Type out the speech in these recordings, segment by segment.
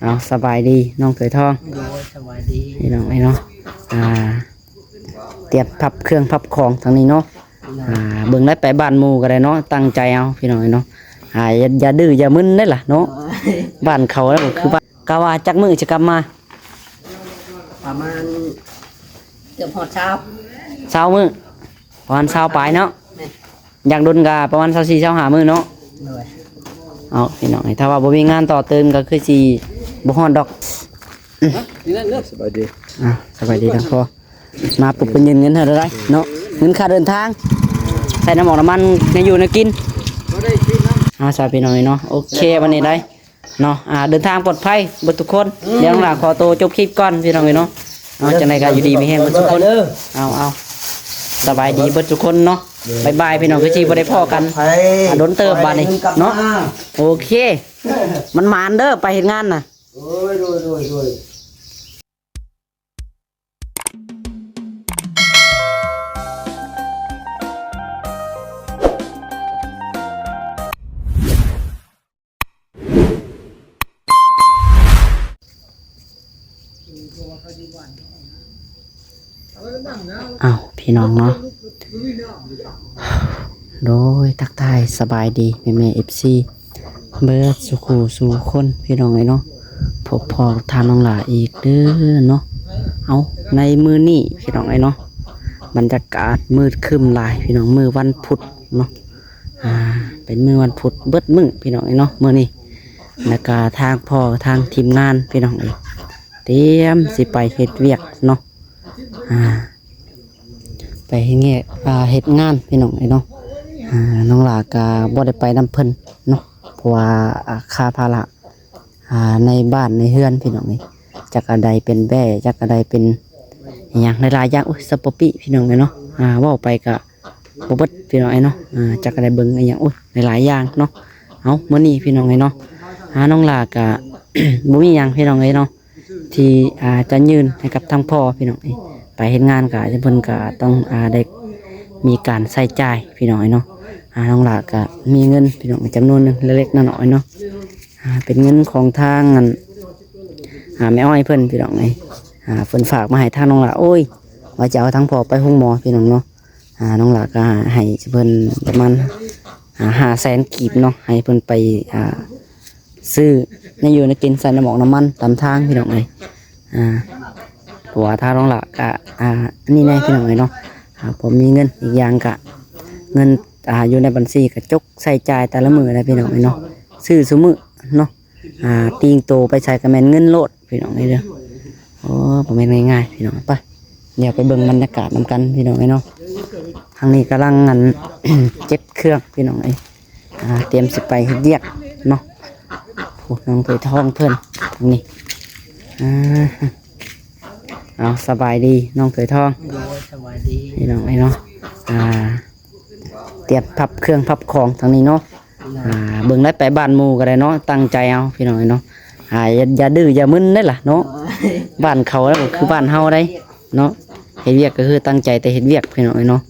เอาสบายดีน้องเขยทอง โดยสวัสดี พี่น้องไอ้เนาะเตรียมพับเครื่องพับของทางนี้เนาะเบิ่งได้ไปบ้านหมู่ก็ได้เนาะตั้งใจเอาพี่น้องไอ้เนาะอย่าดื้ออย่ามึนได้ล่ะเนาะบ้านเขาแล้วก็คือบ้านกะว่าจักมื้อจะกลับมา ประมาณเกือบหอดเช้า 20มื้อประมาณ20ปลายเนาะอยากดุนกะประมาณ24 25มื้อเนาะ โดย เอาพี่น้องถ้าว่าบ่มีงานต่อเติมก็คือสิบ่ฮอดดอก สบายดี สบายดีทั้งพ่อมาปุ๊บเป็นเงินเท่าไรเนาะเงินค่าเดินทางใส่น้ำมันในอยู่ในกินสวัสดีพี่น้องเนาะโอเควันนี้ได้เนาะเดินทางปลอดภัยเบิดทุกคนเดี๋ยวหลังขอตัวจบคลิปก่อนพี่น้องเนาะจังไดก็อยู่ดีมีแฮงเบิดทุกคนเอาสบายดีเบิดทุกคนเนาะบายบายพี่น้องคือสิบ่ได้พ้อกันโดนเติบบัดนี้เนาะโอเคมันมานเด้อไปเฮ็ดงานน่ะโดยพี่น้องเนาะโดยทักทายสบายดีแม่FC เบิดสุขสู่คนพี่น้องเนาะพบพอทานน้องหลาอีกเด้อเนาะเอาในมือนี่พี่น้องเนาะบรรยากาศมืดครึ้มหลายพี่น้องมือวันพุธเนาะเป็นมือวันพุธเบิดมื้อพี่น้องเนาะมื้อนี้แล้วก็ทางพ่อทางทีมงานพี่น้องเตรียมสิไปเฮ็ดเวียกเนาะไปเฮ็ดงานพี่น้องเนาะน้องหลากาบ่ได้ไปนำเพิ่นเนาะเพราะว่าค่าภาระในบ้านในเฮือนพี่น้องจักกระไดเป็นแบ่จักกระไดเป็นอย่างหลายๆอย่างสปอปี้พี่น้องเนาะเว้าไปก็บ่เบิดพี่น้องเนาะจักกระไดเบิ่งอย่างหลายๆอย่างเนาะเอามื้อนี้พี่น้องเนาะน้องหลากา บ่มีหยังพี่น้องเนาะที่จะยืนให้กับทางพ่อพี่น้องไปเฮ็ดงานก็เพิ่นก็ต้องได้มีการใช้จ่ายพี่น้องเนาะน้องหลาก็มีเงินพี่น้องจำนวนนึงเล็กๆน้อยๆเนาะเป็นเงินของทางแม่อ้อยเพิ่นพี่น้องเพิ่นฝากมาให้ทางน้องหลาโอ้ยว่าจะเอาทั้งพ่อไปห้องหมอพี่น้องเนาะน้องหลาก็ให้เพิ่นประมาณ500,000 กีบเนาะให้เพิ่นไปซื้อในอยู่ในกินใส่น้ำหมอกน้ำมันตามทางพี่น้องตัวถ้าน้องหลาก็นี่แน่พี่น้องเนาะผมมีเงินอีกอย่างกะเงินอยู่ในบัญชีกับจกใส่จ่ายแต่ละมือนะพี่น้องเนาะซื้อสมือเนาะตีงโตไปใช้กระแมนเงินโลดพี่น้องเด้อโอ้ผมเป็นง่ายๆพี่น้องไปเดี๋ยวไปเบิ่งบรรยากาศนำกันพี่น้องเนาะทางนี้กำลังงาน เจ็บเครื่องพี่น้องเตรียมสิไปเฮ็ดเวียกเนาะพวกน้องตัวทองเพิ่นทางนี้เอาสบายดีน้องเขยทอง โดยสวัสดี พี่น้องเนาะเตรียมพับเครื่องพับของทางนี้เนาะเบิ่งได้ไปบ้านหมู่ก็ได้เนาะตั้งใจเอาพี่น้องเนาะอย่าดื้ออย่ามึนได้ล่ะเนาะบ้านเขาแล้วก็คือบ้านเฮาได้เนาะเฮ็ดเวียกก็คือตั้งใจแต่เฮ็ดเวียกพี่น้องเนาะ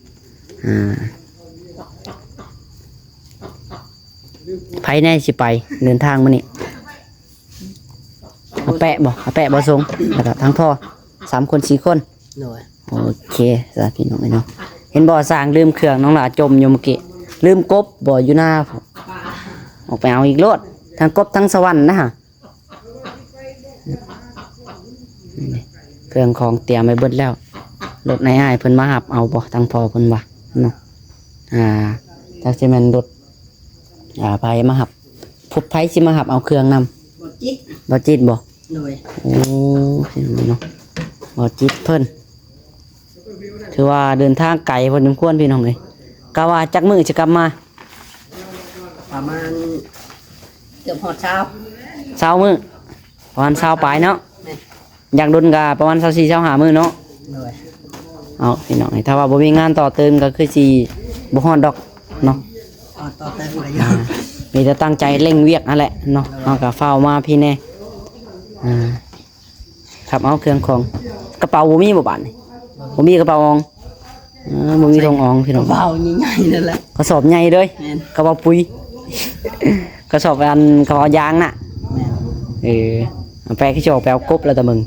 ไผแน่สิไปเดินทางมื้อนี้เอาแปะบ่ส่งแล้วก็ทั้งพ่อ3 คน4 คน โดย โอเคสาพี่น้องเนาะเห็นบ่อสร้างลืมเครื่องน้องหลาจมอยู่เมื่อกี้ลืมกบบ่อยู่หน้าออกไปเอาอีกรถทั้งกบทั้งสวรรค์นะฮะเครื่องของเตรียมไว้เบิดแล้วรถนายอ้ายเพิ่นมาหับเอาบ่ทั้งพอเพิ่นว่าเนาะจากสิแม่นรถไผมาหับผู้ไผสิมาหับเอาเครื่องนำบ่จิตบ่ โดย โอ้พี่น้องเนาะบ่จิตเพิ่นถือว่าเดินทางไกลพอสมควรพี่น้องเลยกะว่าจักมื้อจะกลับมา ประมาณเกือบหอดเช้า 20 มื้อประมาณ20ปลายเนาะอยากดุนกะประมาณ24 25มื้อเนาะ โดย เอาพี่น้องถ้าว่าบ่มีงานต่อเติมก็คือสิบ่ฮอดดอกเนาะ ต่อเติมอะไรอยู่ มีแต่ตั้งใจเร่งเวียกนั่นแหละเนาะเอาก็เฝ้ามาพี่แน่ครับเอาเครื่องของกระเป๋าบ่มีบ่บาดนี่บ่มีกระเป๋าอองบ่มีทองอองพี่น้อง เบาใหญ่ๆนั่นแหละ กระสอบใหญ่เลย แม่น กระเป๋าปุ๋ย กระสอบกระเป๋ายางน่ะ แม่น เอาไปที่จะออกไปเอากบแล้วแต่มึง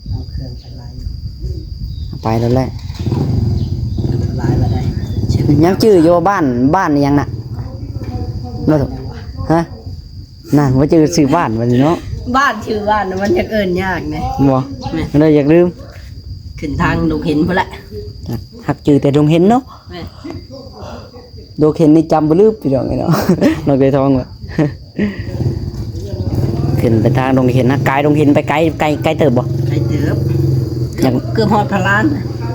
เอาเครื่องไปไล่ เอาไปแล้วแหละ ไล่มาได้ชื่อ ยังจื้ออยู่ว่าบ้านนี่ยังน่ะบ่ถูกฮะนั่นว่าจื้อซื้อบ้านวันนี้เนาะ บ้านชื่อบ้านน่ะมันจะเอิ้นยากไง บ่มันเลยอยากลืม ขึ้นทางลูกเห็นพุ่นละ หักจื้อแต่ดงเห็นเนาะ แม่ ดงเห็นนี่จำบ่ลืมพี่น้องไอ้เนาะ น้องเคยท่องว่า ขึ้นไปทางดงเห็นนะไกลดงเห็นไปไกลเติบบ่ ใครเติบ อย่าง เกือบฮอดพะลาน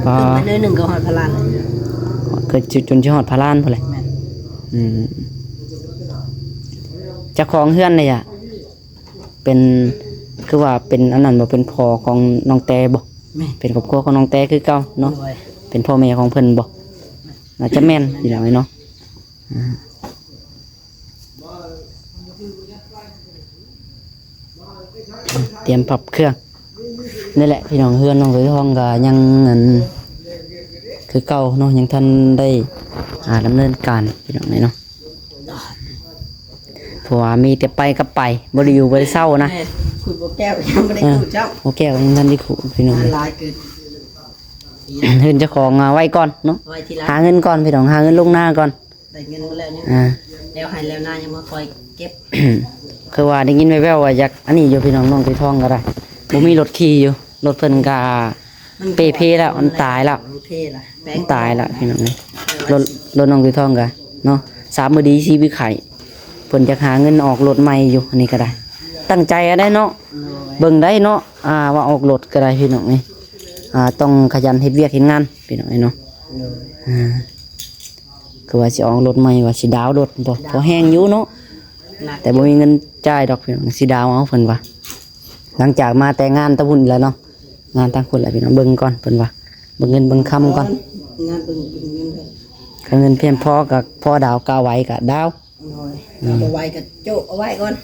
อ่า ขึ้นไปเลยหนึงก็ฮอดพะลาน เคยจนสิฮอดพารานพุ่นแหละ แม่น อืมเจ้าของเฮือนเลยอ่ะเป็นคือว่าเป็นอันนั้นบ่เป็นพ่อของน้องแต่บ่ แม่ เป็นครอบครัวของน้องแต่คือเก่าเนาะ ด้วย เป็นพ่อแม่ของเพิ่นบ่น่าจะแม่นอยู่แล้วเนาะอ่าเตรียมปรับเครื่องนี่แหละพี่น้องเฮือนน้องสวยทองก็ยังอันคือเก่าเนาะยังทันได้ดำเนินการพี่น้องเนาะเพราะว่ามีแต่ไปกับไปบ่ได้อยู่บ่ได้เศร้านะ แม่คุยบ่แก้วยังบ่ได้คุยเจ้า โอเคยังทันได้ขู่พี่น้อง งา เล น ย หลายเกิน เฮือนเจ้าของไว้ก่อนเนาะ ไว้ทีหละ หาเงินก่อนพี่น้องหาเงินลงหน้าก่อน ได้เงินมาแล้วเนี่ย อ่า แล้วให้แล้วหน้ายังมาคอยเก็บ คือว่าได้ยินแว่วๆว่าอยากอันนี้อยู่พี่น้องน้องไปท่องก็ได้บ่มีรถขี่อยู่รถเพิ่นก็เปเพแล้วมันตายแล้ว มันเท่ละแป้ มั ง นตายแล้วพี่น้องนี่รถน้องไปท่องก็เนาะ3มื้อดีชีวิตไข่เพิ่นจะหาเงินออกรถใหม่อยู่อันนี้ก็ได้ ตั้งใจอะได้เนาะเบิ่งได้เนาะว่าออกรถก็ได้พี่น้องนี่ต้องขยันเฮ็ดเวียกเฮ็ดงานพี่น้องนี่เนาะอ่าคือว่าสิออกรถใหม่ว่าสิดาวน์รถบ่พอแห้งอยู่เนาะ หนัก แต่บ่มีเงินจ่ายดอกพี่น้องสิดาวเอาเพิ่นว่าหลังจากมาแต่งานตะพุ่นแล้วเนาะงานทางพุ่นแล้วพี่น้องเบิ่งก่อนเพิ่นว่าเบิ่งเงินเบิ่งคำก่อน งานเบิ่งเงินเลย ถ้าเงินเพียงพอกับพอดาวกาไว้ก็ดาว เอาไปไว้กับโจ๊ะเอาไว้ก่อน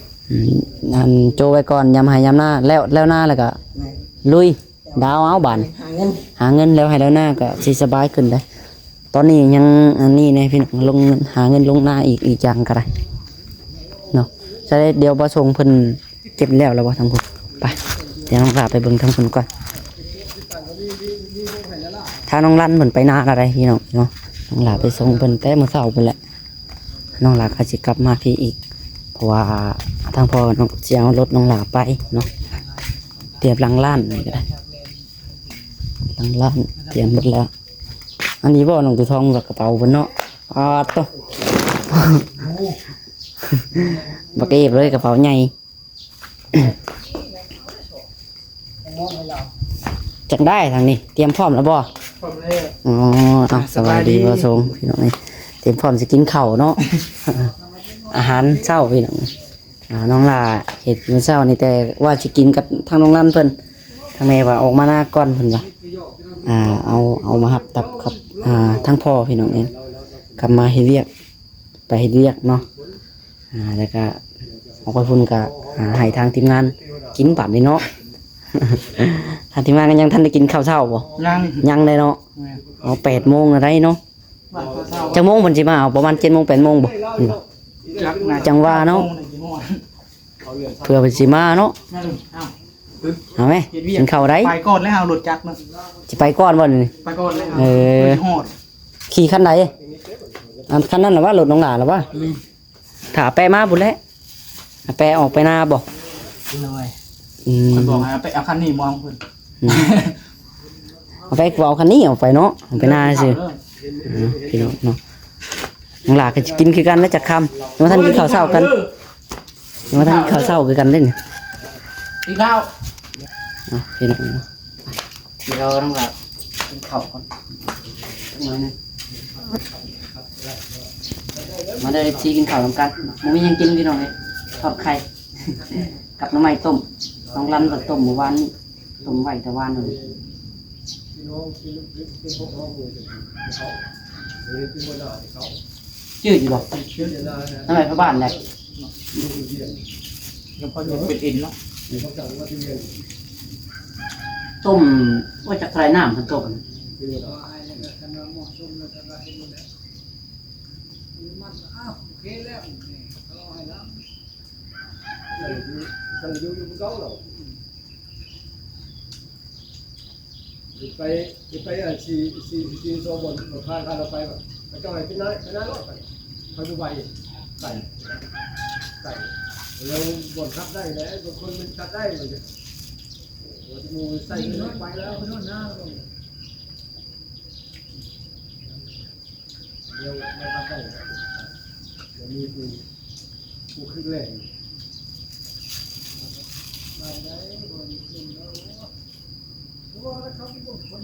อันโจไว้ก่อนยามให้ยามหน้าแล้วหน้าแล้วก็ แม่ ลุยดาวเอาบัน หาเงินหาเงินแล้วให้แล้วหน้าก็สิสบายขึ้นได้ตอนนี้ยังอันนี้นะพี่น้องลงเงินหาเงินลงหน้าอีกอย่างก็ได้เนาะจะได้เดี๋ยวประสงค์เพิ่นเก็บแล้วบ่ทางพุ่นไปเดี๋ยวน้องลาไปเบิ่งทางพุ่นก่อนถ้าน้องลั่นเพิ่นไปนาอะไรพี่น้องเนาะน้องลาไปส่งเพิ่นแต่มื้อเช้าพุ่นแหละน้องลาก็สิกลับมาพี่อีกเพราะว่าทางพ่อน้องสิเอารถน้องลาไปเนาะเตรียมหลังล้านนี่ก็ได้หลังล้านเตรียมหมดแล้วอันนี้บ่น้องตัวทองกับกระเป๋าเพิ่นเนาะโต บักเอฟเลยกระเป๋าใหญ่ จังได้ทางนี้เตรียมพร้อมแล้วบ่ พร้อมแล้ว อ๋อสบายดีพ่อทรงพี่น้องนี่เตรียมพร้อมสิกินข้าวเนาะ อาหารเช้าพี่น้องน้องลาเห็ดมื้อเช้านี่แต่ว่าสิกินกับทางน้องลั่นเพิ่นทางแม่ว่าออกมาหน้าก่อนเพิ่นว่าเอามาหับตับกับทางพ่อพี่น้องเองกลับมาเฮ็ดเวียกไปเฮ็ดเวียกเนาะแล้วก็ออกไปพุ่นก็ให้ทางทีมงานกินปัดนี่เนาะ ทางทีมงานก็ยังทันได้กินข้าวเช้าบ่ ยัง ยังเลยเนาะเอา8 โมงอะไรเนาะ ว่าเศร้า จังโมงเพิ่นสิมาเอาประมาณ7 โมง 8 โมงบ่ จักน่ จังว่าเนาะ เพื่อเพิ่นสิมาเนาะ นั่นเอ้า เอาไหมกินข้าวได้ ไปก่อนแล้วเอารถจักรนะ สิไปก่อนบ่นี่ ไปก่อนแล้ว เออ ไปฮอด ขี่คันใดอันคันนั้นล่ะว่ารถน้องหลานล่ะว่าถ้าแปมาพุ่นแหละถ้าแปออกไปนาบ่ หน่อย อืม มันบอกให้ไปเอาคันนี้มองเพิ่น เอาไปเอาคันนี้ออกไปเนาะเอาไปนาซื่อพี่น้องเนาะน้องหลานก็สิกินคือกันแล้วจักคำยังบ่ทันกินข้าวเช้ากันยังบ่ทันกินข้าวเช้าคือกันเด้นี่ อีกแล้ว พี่น้องเนาะเดี๋ยวน้องหลานกินข้าวก่อนมาได้ทีกินข้าวนำกันมันมีหยังกินพี่น้องเลยทอดไข่ กับน้ำมันต้มน้องรันก็ต้มเมื่อวานนี้ต้มไว้แต่วานเลยจืดอยู่บ่น้ำมันพระบ้านเลย ยังพอจะเป็นอินเนาะ ต้มว่าจะใส่น้ำทั้งต้ม ทางอยู่เก่าแล้วไปชีโซบนพาเราไปแบบไปจ้องให้พี่น้ารถไปเขาดูใบไก่เราบนขับได้แล้วบางคนมันขับได้เลยเราจะมูใส่รถไปแล้วโน่นนะเดี๋ยวไม่ขับได้เดี๋ยวมีกูขึ้นแรงมาได้บนขึ้นแล้วว่าเขาเป็นคน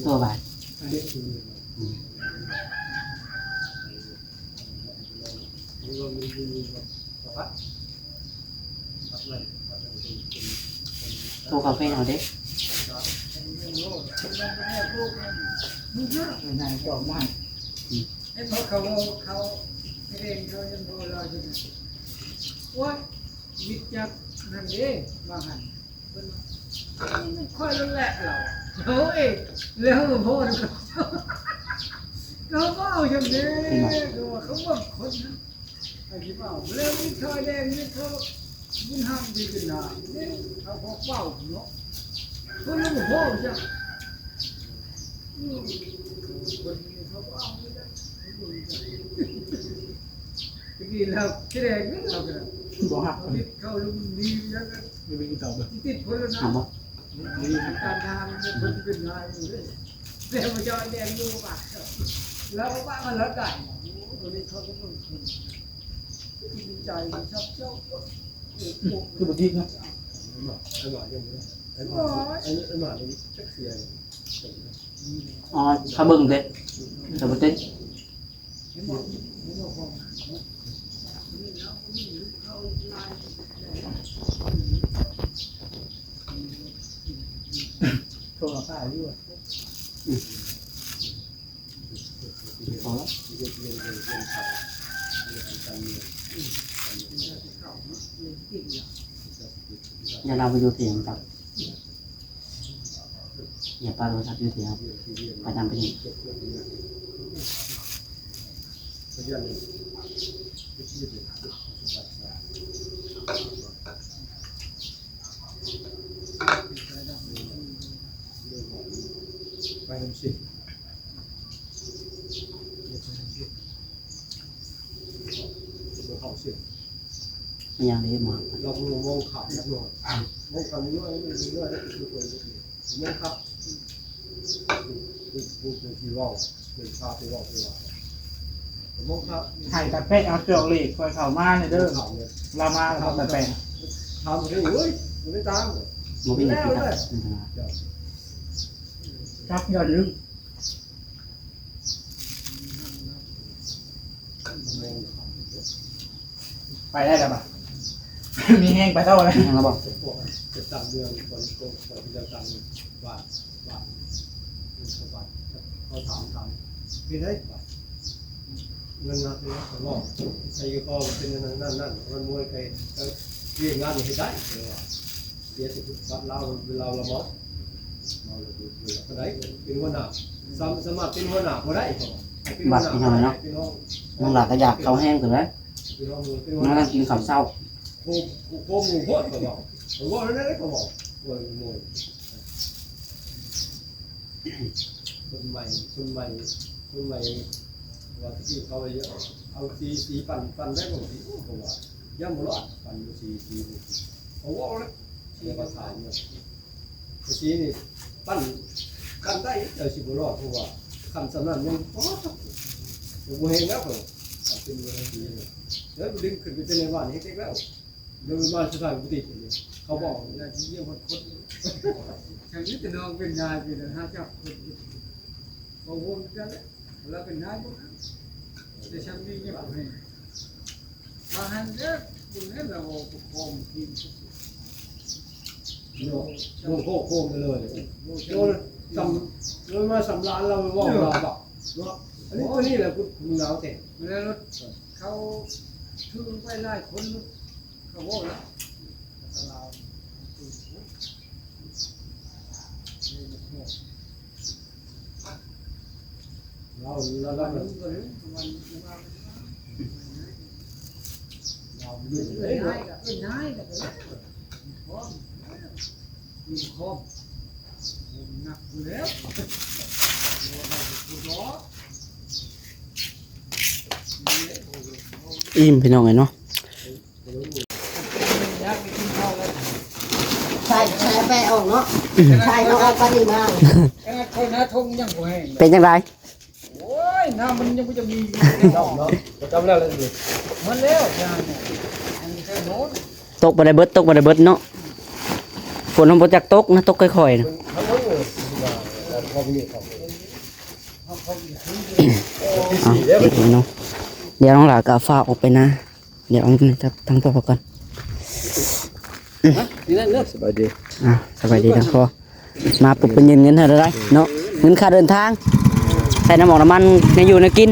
ตัวบาทตัวกาแฟเอาเด้ ไม่ได้จอมมาก ไอ้พวกเขาเองเขายังโดนเราอยู่ว่าวิจักนั่นเองว่าหันมันค่อยลงแหละเราเองแล้วมันพูดเขาก็เอาอย่างนี้เขาบอกคนนะไอ้ที่เปล่าแล้วมีทอยแดงนี่เขาบุญห้ามดีกันนะนี่เขาพกเป้าเนาะเขาเรื่องพ่อจ้ะคนนี้เขาก็เอาไม่ได้ทีเราที่แรกนี่เราก็ บ่หัก เขาลุงมีแล้วก็ ไม่เป็นต่อเลย ติดคนละ เอาบ่ การทางมันเป็นลายเลยเดี๋ยวมันจะแดงดูปากแล้วบ้ามันแล้วได้ตัวนี้เขาก็ต้องดีใจชอบคือบางทีนะ ไอ้หมาอย่างนี้ไอ้หมาตัวนี้ชักเสีย อ๋อเขาเบิ่งเด้แต่บ่เต้น โทรศัพท์ด้วย พอแล้วอย่าเราไปดูเถียงกับอย่าปาโทรศัพท์อยู่เถียงไปตามไปนี่ ไปทำสิเขาสิ ไม่ยังได้หมอ เรามองขาดนิดหน่อยมองขาดนิดหน่อยนิดหน่อยดูตัวมองขาดดูที่ว่าวเป็นขาที่ว่าวที่ว่าวมองขาด ถ่ายตัดแป้งเอาเชือกเหล็กคอยเข่ามาเนี่ยเด้อ ขาดเลย เรามาทำตัดแป้ง ทำให้เฮ้ยมันไม่ตาม บ่มีหยังสิครับ จับยอดลึกไปได้แล้วป่ะ มีแห้งไปเท่าไหร่ ยังแล้วบ่ จะตามเรื่องคนจะตามว่าเขาถามพี่ได้เงินนักเลยเขาบอกใครก็เป็นนั่นมันมวยใครเรียนงานอยู่ที่ได้เดี๋ยวจะบัดเราละมั้งเราเลยได้เป็นหัวหน้าสมัครเป็นหัวหน้าพอได้ บัดพี่น้องเนาะน้องหลาก็อยากเข้าแห้งถึงแล้วน้องก็กินข้าวเช้า โคหมูโคตรเขาบอกเขาบอกนั่นเขาบอกมวยคนใหม่ว่าที่เขาไปเยอะเอาสีปั่นได้หมดสีเขาว่าย่ำหมดละปั่นสีเขาว่าเลยเดี๋ยวก็ถ่ายเนี่ยสีนี่ปั่นกันได้เดี๋ยวสิบรอดเพราะว่าคำสำนักยังโอ้โหเฮงแล้วเขาเป็นเรื่องสีแล้วดึงขึ้นไปในบ้านนี้เด็กแล้วเดินมาสถานกุฏิเขาบอกนะที่เยี่ยมคนฉันยึดน้องเป็นนายเป็นห้าเจ้าคนเขาวนกันแล้วเป็นนายพวกนั้นแต่ฉันมีเงี้ยแบบนี้มาหันเด้อคุณให้เราปกครองทีมโน่โค้งไปเลยโน่สำมาสำล้านเราบอกเราบอกอันนี้แหละคุณเราแต่แล้วเขาชื่อไปไล่คนเขาบอกแล้วเรา เราอิ่มพี่น้องไงเนาะ ใช่ไปออกเนาะใช่เราเอาไปดีมาก คนนะทงยังบ่แห้ง เป็นจังได โอ้ยน้ำมันยังบ่จะมี เนาะจำแล้วเลยดิ มันแล้วยาเนี่ยอันนี้คือโน้น ตกบ่ได้เบิดตกบ่ได้เบิดเนาะฝนมันบ่จักตกนะตกค่อยๆนะ เขาต้องพอมีเขาที่ เอา สี่แล้ว อีกแล้วเนาะเดี๋ยวน้องหลาก็ฟ้าออกไปนะเดี๋ยวเอาจับทั้งพ่อก่อน นี่นั่นเลิก สบายดี สบายดีนะพ่อมาปุ๊บเป็นเงินเท่าไรเนาะเงินค่าเดินทางใส่น้ำหมอกน้ำมันในอยู่ในกิน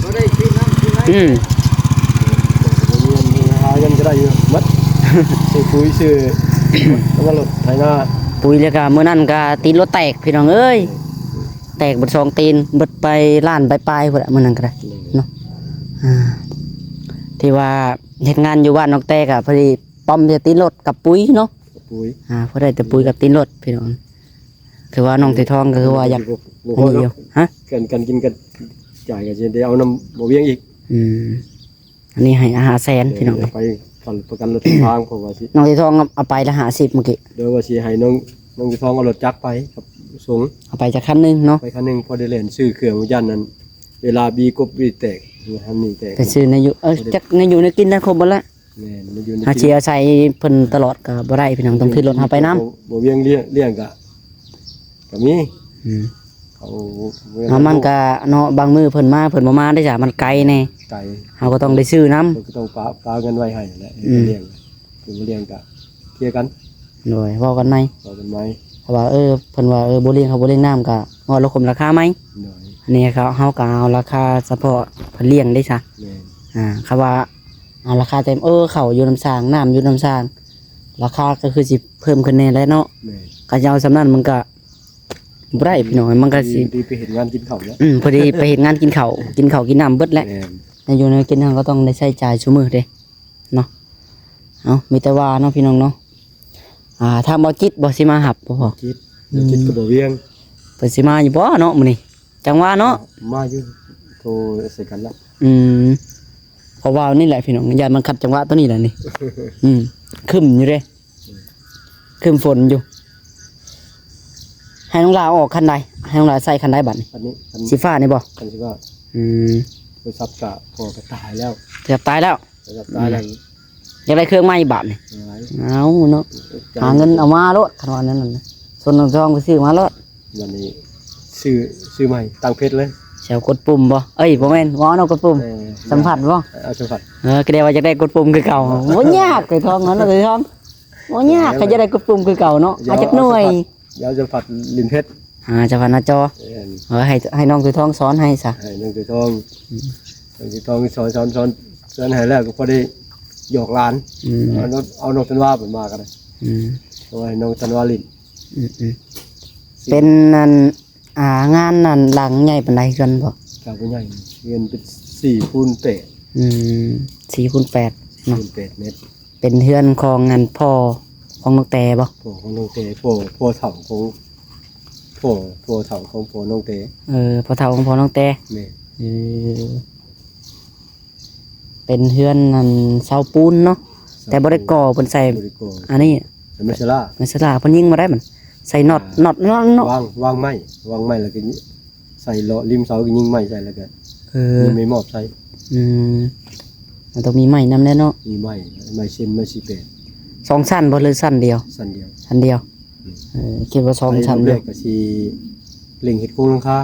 บ่ได้กินน้ำกินไหน หาเงินก็ได้อยู่มัดซื้อปุ๋ยซื้อแล้วก็รถไถนา ปุ๋ยแล้วก็มื้อนั้นก็ตีนรถแตกพี่น้องเอ้ยแตกเบิด2ตีนเบิดไปล้านปลายๆพุ่นละมื้อนั้นก็ได้เนาะที่ว่าเฮ็ดงานอยู่บ้านน้องแตกอะพอดีป้อมจะตีนรถกับปุ๋ยเนาะ ปุ๋ย พอได้แต่ปุ๋ยกับตีนรถพี่น้องคือว่าน้องตีทองก็คือว่าอยาก บ่ อั พ น อ นี้อ แล้ ยู่ ว ฮะ กันกินกันจ่ายกันจะได้เอาน้ำบ่เวียงอีก อันนี้ให้อาหารแสนพี่น้อง ไปกันประกันรถทางเพราะว่าสิ น้องตีทองเอาไปละ50เมื่อกี้ เดี๋ยวว่าสิให้น้องทองเอารถจักรไปกับสูง เอาไปจากคันหนึงเนาะ ไปคันหนึงพอได้เล่นซื้อเครื่องยันนั้นเวลาบีกบบีแตกทำนี่แตก ไปซื้อในอยู่จักในอยู่ในกินได้ครบหมดละ แม่นมันอยู่ใน หาเชียร์ใส่เพิ่นตลอดก็บ่ได้พี่น้องต้องขึ้นรถเฮาไปน้ำ บ่เวียงเลี้ยงก็มีเขาเวียง มันก็เนาะบางมื้อเพิ่นมาเพิ่นบ่มาได้จ้ะมันไกลแน่ ไก่ เฮาก็ต้องได้ซื้อน้ำ ก็ต้องปาเงินไว้ให้แหละเลี้ยงคือเลี้ยงก็เคลียร์กัน โดยเว้ากันไหม เอากันไหม เพราะว่าเพิ่นว่าบ่เลี้ยงเขาบ่เลี้ยงน้ำก็งอละคมราคาไหม หน่อย อันนี้เขาเฮาก็เอาราคาเฉพาะเพิ่นเลี้ยงได้จ้ะ แม่น เขาว่าเอาราคาเต็มเขาอยู่น้ำสร้างน้ำอยู่น้ำสร้างราคาก็คือสิเพิ่มขึ้นแน่แล้วเนาะ แม่น ก็จะเอาสำนั้นมันก็บ่ได้พี่น้องมันก็สิ ดีไปเห็นงานกินข้าวแล้ว พอดีไปเฮ็ดงานกินข้าวกินน้ำเบิดแหละ แม่น ในอยู่ในกินทางก็ต้องได้ใช้จ่ายชั่วมือเด้เนาะเอามีแต่ว่าเนาะพี่น้องเนาะถ้าบ่จิตบ่สิมาหับบ่พอ คิดก็บ่เวียง เพิ่นสิมาอยู่บ่เนาะมื้อนี้จังว่าเนาะ มาอยู่โทรใส่กันละ เพราะว่านี่แหละพี่น้องยานมันขัดจังหวะตัวนี้แหละนี่ คึมอยู่เด้คึมฝนอยู่ ให้น้องลาออกคันใดให้น้องลาใส่คันใดบัดนี้ อันนี้อัน สีฟ้านี่บ่ คันสิว่า โทรศัพท์กะพอกระตายแล้ว เกือบตายแล้ว โทรศัพท์ตายแล้ว อยากได้เครื่องใหม่บาทนี่ หลาย เอาเนาะหาเงินเอามาโลดคันว่านั้นน่ะส่วนน้องจองไปซื้อมาโลด วันนี้ซื้อใหม่ตั้งเพชรเลย แชวกดปุ่มบ่เอ้ยบ่แม่นบ่เอากดปุ่มสัมผัสบ่ เอาสัมผัส ก็ได้ว่าอยากได้กดปุ่มคือเก่าบ่ยากไอ้ทองนั้นไอ้ทองบ่ยากก็จะได้กดปุ่มคือเก่าเนาะอาจจักหน่วย เดี๋ยวสัมผัสลิ้นเพชร จะผ่านหน้าจอให้น้องคือทองสอนให้ซะ ให้น้องตัวทองน้องตัวทองสอนให้แล้วก็พอได้หยอกหลานเอาน้องธันวาเปิดมากันเลยเอาให้น้องธันวาลิ้น เป็นนั่นงานนั่นหลังใหญ่ปานใดกันบ่ จากผู้ใหญ่เงินเป็น4 คูณ 4 คูณ 8 8 เนาะ เมตร เป็นเฮือนของงานพ่อของนกแต่บ่ พ่อของน้องเตพ่อเฒ่าของพ่อเฒ่าของพ่อน้องเต พ่อเฒ่าของพ่อน้องแต่ แม่ เป็นเฮือนนั่นเสาปูนเนาะแต่บ่ได้ก่อเพิ่นใส่ บริโภค อันนี้ สมัยชรา มันสลาเพิ่นยิงมาได้มันใส่น็อตเนาะ วางไม้แล้วก็ใส่เลาะริมเสาก็ยิงไม้ใส่แล้วก็ยิงไม่มอบใส่ มันต้องมีไม้นำแน่เนาะ มีไม้เส้นไม้สีเป็ด 2ชั้นบ่หรือชั้นเดียว สั้นเดียว ชั้นเดียวคิดว่า2ชั้น เรี เด้ ยกก็สิเล็งเฮ็ดโครงหลังคา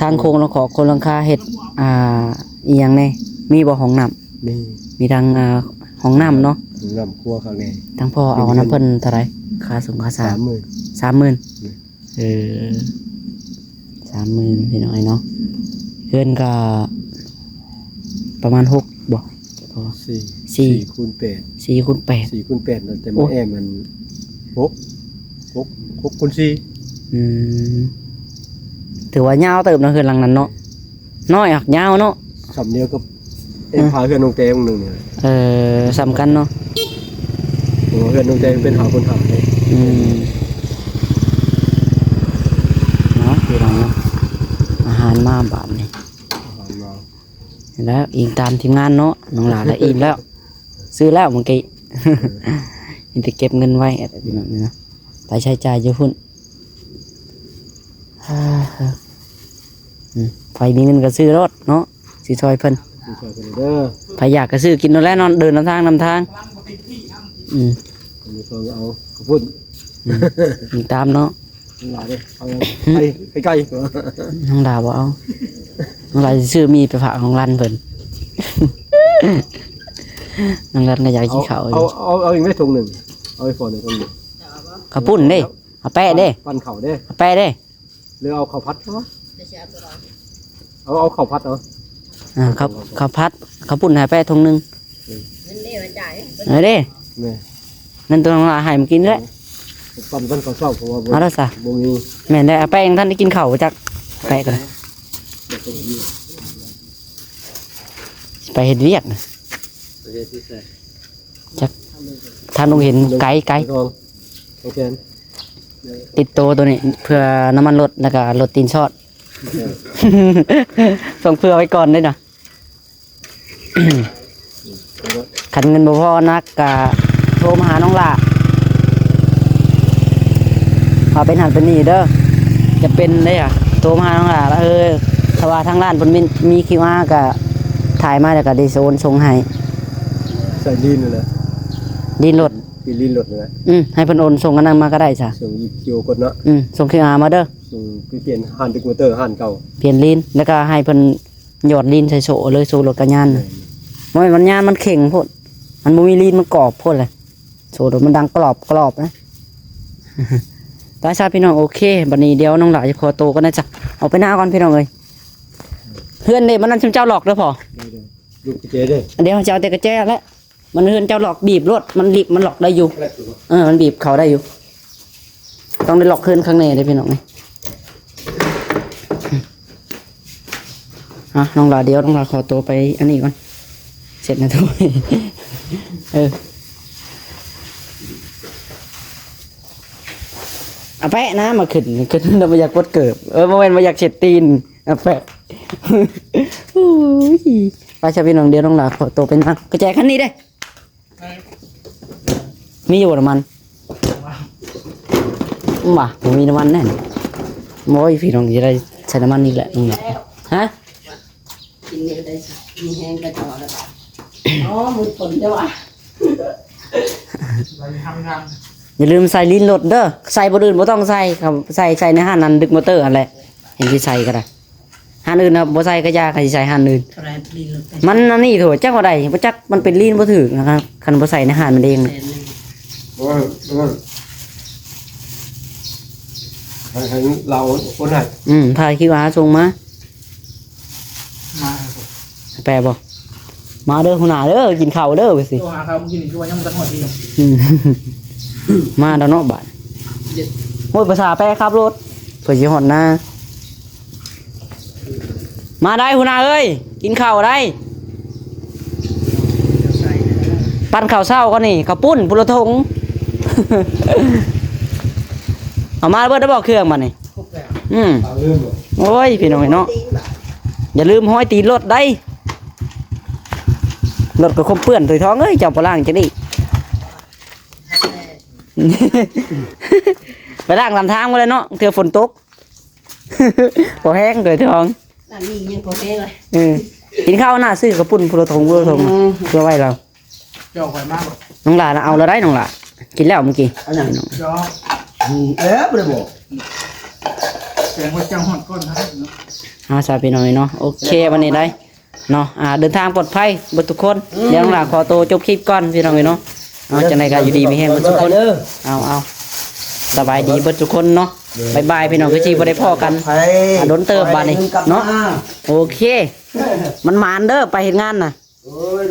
ทางโค้งเราขอโครงหลังคาเฮ็ดอีหยังแน่มีบ่ห้องน้ำ นี่ มีทางห้องน้ำเนาะ น้ำครัวข้างใน ทางพ่อเอาน้ำเพิ่นเท่าไหร่ค่าสูงค่าสาม 30,000 30,00030,000พี่น้อยเนาะเฮือนก็ประมาณ6บ่พอ 4 คูณ 8 4คูณ8 4 คูณ 8นั่นแต่มันแอมมัน6คูณ4 ถือว่ายาวเติบเนาะเฮือนหลังนั้นเนาะน้อยอักยาวเนาะ สำเนียงก็เอ็นพาเพื่อนน้องเต้มึงหนึ่งเนี่ย สำคัญเนาะ ผมว่าเพื่อนน้องเต้เป็นหาคนหาเลย เนาะพี่น้องเนาะอาหารมาบาดนี่ มา แล้วอิงตามทีมงานเนาะน้องหลานแล้วอิ่มแล้ว ซื้อแล้วเมื่อกี้ นี่จะเก็บเงินไว้อะไรแบบนี้นะไปใช้จ่ายเยอะพุ่นไฟมีเงินก็ซื้อรถเนาะสิซอยเพิ่น ดีใจกันเด้อ ไฟอยากก็ซื้อกินนั่นแหละนอนเดินนำทาง มีคนเอาขอบคุณ อิงตามเนาะ หลายเลยเอาไปใกล้ น้องดาวบ่เอาน้องดาวสิซื้อมีไปฝากของรันเพิ่น น้องรันก็อยากกินข้าวอยู่ เอาอีกไม่ถุงหนึ่งเอาไปฝนหนึ่งถุงหนึ่ง ข้าวปุ้นเด้เอาแป้เด้ ปั้นเข่าเด้ เอาแป้เด้ หรือเอาข้าวพัดเนาะ ได้เสียตัวเรา เอาข้าวพัดเนาะ ข้าวผัดข้าวปุ้นให้แป้ถุงหนึง เงินนี่มาจ่าย เอาเด้ เนี่ย นั่นตัวน้องลาให้มันกินด้วย ปั้นปั้นข้าวเศร้าเพราะว่า เอาแล้วซะ บ่มี แม่นได้เอาแป้งท่านได้กินข้าวจักแป้กันไปเฮ็ดเวียกน่ะจักท่านลงเห็นไกล ทองโอเค ติดโตตัวนี้เพื่อน้ำมันรถแล้วก็รถตีนชอด ส่งเพื่อไว้ก่อนด้วยนะขันเงินบ่พอนักกะโทรมาหาน้องละเอาเป็นหันเป็นนี่เด้อจะเป็นได้อะโทรมาหาน้องละแล้วถ้าว่าทางร้านเพิ่นมีคิวอาร์ก็ถ่ายมาแล้วก็ได้โซนส่งให้ ใส่ลีนเลยนะ ดินรถ ปีลีนรถเลยนะ ให้เพิ่นโอนส่งกันนำมาก็ได้จ้ะ ส่งคิวกดเนาะ ส่งคิวอาร์มาเด้อ ส่งคือเปลี่ยนหันดึกมอเตอร์หันเก่า เปลี่ยนลีนแล้วก็ให้เพิ่นหยอดลีนใส่โซเลยโซรถกระยานน่ะมันยานมันเข่งโพดมันบ่มีลีนมันกรอบโพดเลยโซรถมันดังกรอบนะ ตาชาพี่น้องโอเคบัดนี้เดี๋ยวน้องหลายจะขอโตวก็น่าจะเอาไปหน้าก่อนพี่น้องเอ้ยเพื่อนนี่มันนั่นชิมเจ้าหลอกเด้อพอ ลูกเจ๊เด้ เดี๋ยวเจ้าแต่กระแจแล้วมันเพื่อนเจ้าหลอกบีบรถมันรีบมันหลอกได้อยู่มันบีบเขาได้อยู่ต้องได้หลอกเพื่อนข้างในได้พี่น้องเอ้ยน้องหลาเดี๋ยวน้องหลาขอตัวไปอันนี้ก่อนเสร็จนะทุก เอาแปะนะมาขึ้นเราไม่อยากกดเกิบมาเว้นมาอยากเช็ดตีนเอาแปะ โอ้ยไปชาพี่น้องเดียวน้องหลาขอตัวเป็นนักกระจายคันนี้ได้มีอยู่น้ำมันมาผมมีน้ำมันแน่นโอ้ยพี่น้องจะได้ใช้น้ำมันนี่แหละน้องหลาฮะ กินนี่ได้สิมีแห้งกระจอกแล้วอ๋อมือฝนจะว่ะ อย่าลืมใส่ลิ้นรถเด้อใส่บนอื่นบ่ต้องใส่ครับใส่ในห้านนั้นดึกมอเตอร์อะไรเห็นที่ใส่ก็ได้ห้านอื่นนะบ่ใส่ก็ยากใครใส่ห้านอื่น อะไรดีเลย มันอันนี้โถจักว่าใดบ่จักมันเป็นลิ้นบ่ถึกนะครับคันบ่ใส่ในห้านมันเอง ให้เราคนไหน ถ่ายคลิปหาส่งมา มา แปลบ่มาเด้อหัวหน้าเด้อกินข้าวเด้อไปสิ ตัวหาเขากินอีกตัวยังมันจะหดดี มาแล้วเนาะบาดโอ้ยภาษาแปลครับรถเพื่อสิฮอดนามาได้หัวหน้าเอ้ยกินข้าวได้ปั้นข้าวเช้าก็นี่ข้าวปุ้นปุระทง เอามาเบิดได้บอกเครื่องมานี่ ครบแล้ว เอาเรื่องบ่ โอ้ยพี่น้อยเนาะอย่าลืมห้อยตีนรถได้รถก็คมเปื้อนตัวท้องเอ้ยเจ้าปลาล่างจะดิ ไปล่างลำทางมาเลยเนาะเถื่อฝนตก พอแห้งเลยท้อง อันนี้ยังพอแห้งเลย กินข้าวหน้าซื้อกระปุ่นปุระทงเพื่อไว้เรา เจ้าข่อยมากหรอก น้องหลานเอาเราได้น้องหลานกินแล้วเมื่อกี้ เจ้า บ่ได้บอก แสงว่าเจ้าหดก้นครับ เอาสาพี่น้อยเนาะโอเควันนี้ได้เนาะเดินทางปลอดภัยเบิดทุกคนเดี๋ยวน้องหลานขอตัวจบคลิปก่อนพี่น้องเนาะจังไดก็อยู่ดีมีแห้งเบิดทุกคนเอาสบายดีเบิดทุกคนเนาะบายบายพี่น้องก็ชีบ่ได้พ้อกันโดนเติบบาดนี้เนาะโอเคมันหมานเด้อไปเฮ็ดงานน่ะ โอ้ย